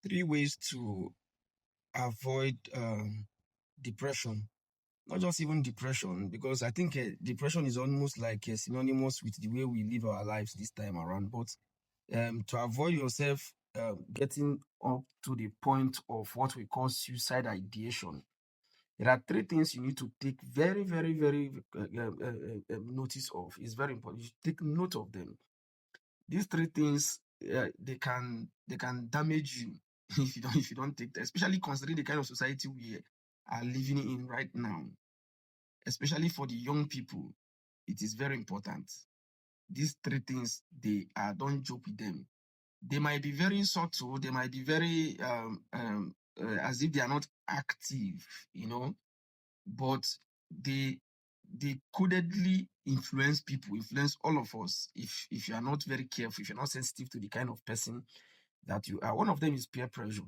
three ways to avoid depression. Not just even depression, because I think depression is almost like synonymous with the way we live our lives this time around. But to avoid yourself getting up to the point of what we call suicide ideation, there are three things you need to take very, very, very notice of. It's very important. You should take note of them. These three things they can damage you if you don't take that, especially considering the kind of society we are living in right now, especially for the young people. It is very important. These three things, don't joke with them. They might be very subtle, they might be very as if they are not active, but they codedly influence all of us if you are not very careful, if you're not sensitive to the kind of person that you are. One of them is peer pressure.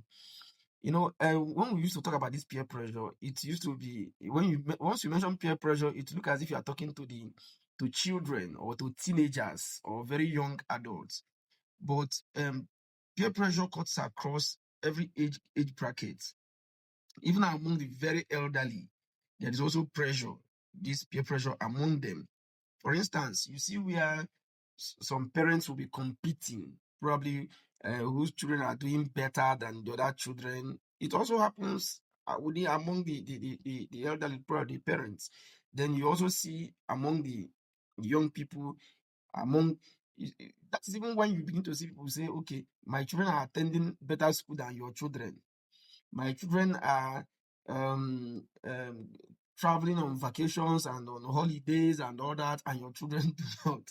When we used to talk about this peer pressure, it used to be once you mention peer pressure, it look as if you are talking to children or to teenagers or very young adults. But peer pressure cuts across every age bracket. Even among the very elderly, there is also pressure, this peer pressure among them. For instance, you see where some parents will be competing, probably whose children are doing better than the other children. It also happens among the elderly, probably the parents. Then you also see among the young people, that is even when you begin to see people say, okay, my children are attending better school than your children. My children are traveling on vacations and on holidays and all that, and your children do not.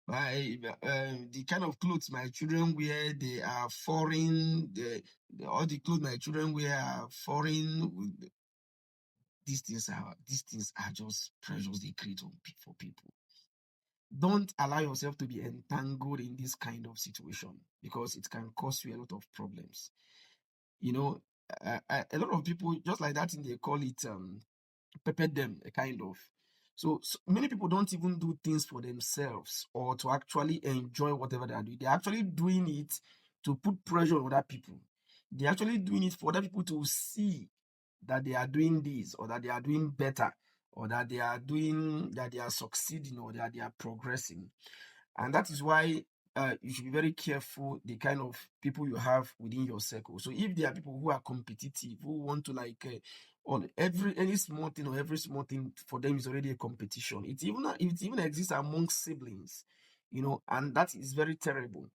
The kind of clothes my children wear, they are foreign. All the clothes my children wear are foreign. These things are just pressures they create for people. Don't allow yourself to be entangled in this kind of situation, because it can cause you a lot of problems. A lot of people, just like that thing they call it, pepper them, a kind of. So many people don't even do things for themselves or to actually enjoy whatever they are doing. They're actually doing it to put pressure on other people. They're actually doing it for other people to see that they are doing this, or that they are doing better, or that they are succeeding, or that they are progressing. And that is why you should be very careful the kind of people you have within your circle. So if there are people who are competitive, who want to on any small thing, or every small thing for them is already a competition. It even exists among siblings, and that is very terrible.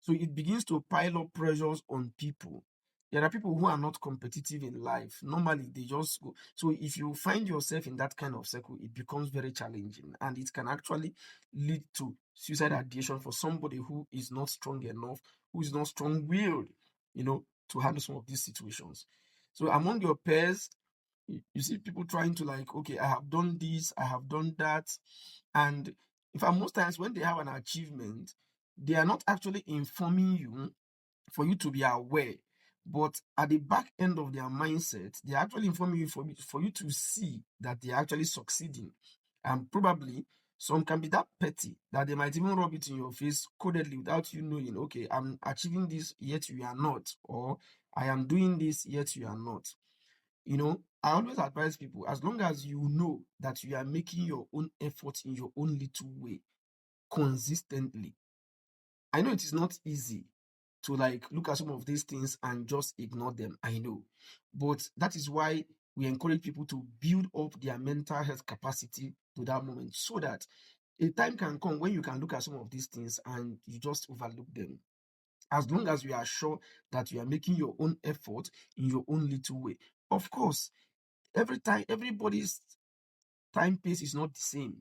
So it begins to pile up pressures on people. There are people who are not competitive in life. Normally, they just go. So if you find yourself in that kind of circle, it becomes very challenging, and it can actually lead to suicide ideation for somebody who is not strong enough, who is not strong-willed, to handle some of these situations. So among your peers, you see people trying to okay, I have done this, I have done that. And in fact, most times when they have an achievement, they are not actually informing you for you to be aware. But at the back end of their mindset, they are actually informing you for you to see that they are actually succeeding. And probably some can be that petty that they might even rub it in your face codedly without you knowing, okay, I'm achieving this, yet you are not. Or I am doing this, yet you are not. I always advise people, as long as you know that you are making your own effort in your own little way consistently. I know it is not easy to look at some of these things and just ignore them. I know. But that is why we encourage people to build up their mental health capacity to that moment, so that a time can come when you can look at some of these things and you just overlook them. As long as you are sure that you are making your own effort in your own little way. Of course, everybody's time pace is not the same.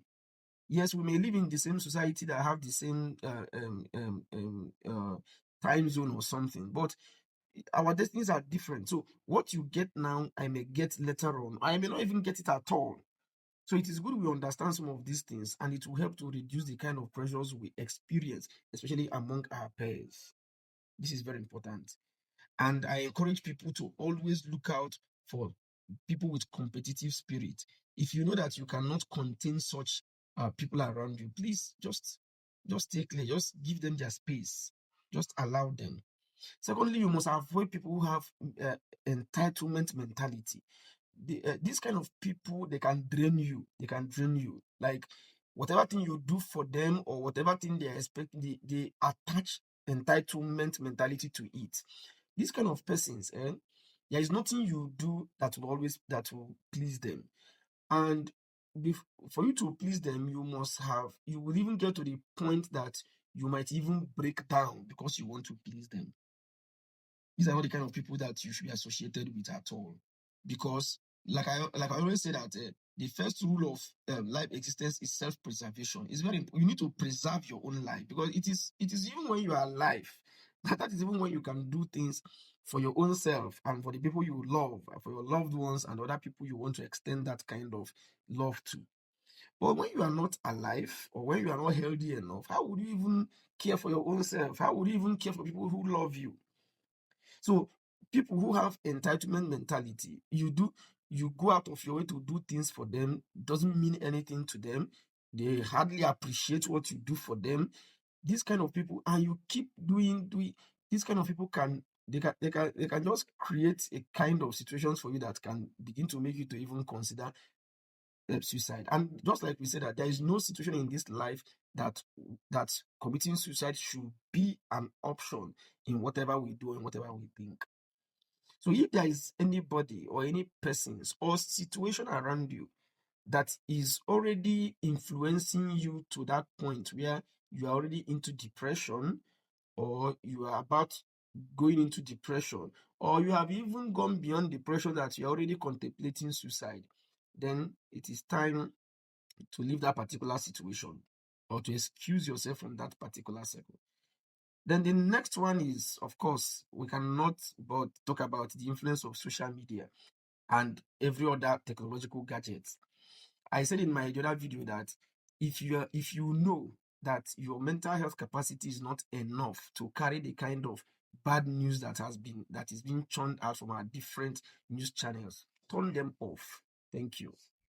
Yes, we may live in the same society that have the same time zone or something, but our destinies are different. So what you get now, I may get later on. I may not even get it at all. So it is good we understand some of these things, and it will help to reduce the kind of pressures we experience, especially among our peers. This is very important. And I encourage people to always look out for people with competitive spirit. If you know that you cannot contain such people around you, please just take clear, just give them their space, just allow them. Secondly, you must avoid people who have entitlement mentality. These kind of people, they can drain you. They can drain you. Like whatever thing you do for them or whatever thing they expect, they attach entitlement mentality to it. These kind of persons, there is nothing you do that will please them. And for you to please them, you will even get to the point that you might even break down because you want to please them. These are not the kind of people that you should be associated with at all. Because, like I always say that the first rule of life existence is self-preservation. It's very important. You need to preserve your own life because it is even when you are alive that is even when you can do things for your own self and for the people you love, and for your loved ones and other people you want to extend that kind of love to. But when you are not alive or when you are not healthy enough, how would you even care for your own self? How would you even care for people who love you? So people who have entitlement mentality, you go out of your way to do things for them, doesn't mean anything to them. They hardly appreciate what you do for them. These kind of people, and you keep doing these kind of people they can just create a kind of situations for you that can begin to make you to even consider suicide. And just like we said, that there is no situation in this life that committing suicide should be an option in whatever we do and whatever we think. So if there is anybody or any persons or situation around you that is already influencing you to that point where you are already into depression, or you are about going into depression, or you have even gone beyond depression that you're already contemplating suicide, then it is time to leave that particular situation or to excuse yourself from that particular circle. Then the next one is, of course, we cannot but talk about the influence of social media and every other technological gadget. I said in my other video that if you know that your mental health capacity is not enough to carry the kind of bad news that is being churned out from our different news channels, turn them off. Thank you.